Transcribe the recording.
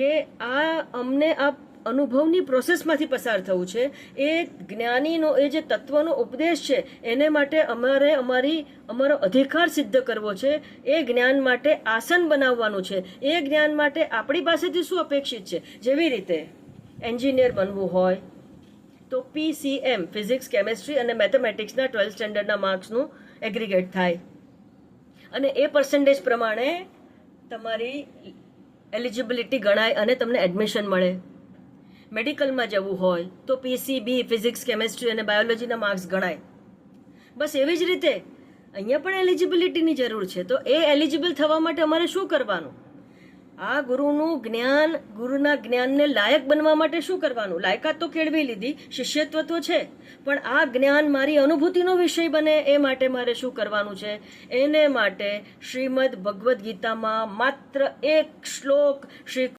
કે અમને આ અનુભવની પ્રોસેસમાંથી પસાર થવું છે. એ જ્ઞાનીનો એ જે તત્વનો ઉપદેશ છે એને માટે અમારો અધિકાર સિદ્ધ કરવો છે. એ જ્ઞાન માટે આસન બનાવવાનું છે. એ જ્ઞાન માટે આપણી પાસેથી શું અપેક્ષિત છે. જેવી રીતે એન્જિનિયર બનવું હોય તો PCM ફિઝિક્સ, કેમેસ્ટ્રી અને મેથેમેટિક્સના 12th સ્ટેન્ડર્ડના માર્ક્સનું એગ્રીગેટ થાય અને એ પર્સન્ટેજ પ્રમાણે તમારી એલિજિબિલિટી ગણાય અને તમને એડમિશન મળે. મેડિકલમાં જવું હોય તો PCB ફિઝિક્સ, કેમેસ્ટ્રી અને બાયોલોજીના માર્ક્સ ગણાય. બસ એવી જ રીતે અહીંયા પણ એલિજિબિલિટીની જરૂર છે. તો એ એલિજિબલ થવા માટે અમારે શું કરવાનું? આ ગુરુના જ્ઞાનને લાયક બનવા માટે શું કરવાનું? લાયકાત તો કેળવી લીધી, શિષ્યત્વ તો છે, પણ આ જ્ઞાન મારી અનુભૂતિનો વિષય બને એ માટે મારે શું કરવાનું છે? એને માટે શ્રીમદ ભગવદ્ ગીતામાં માત્ર એક શ્લોક શ્રી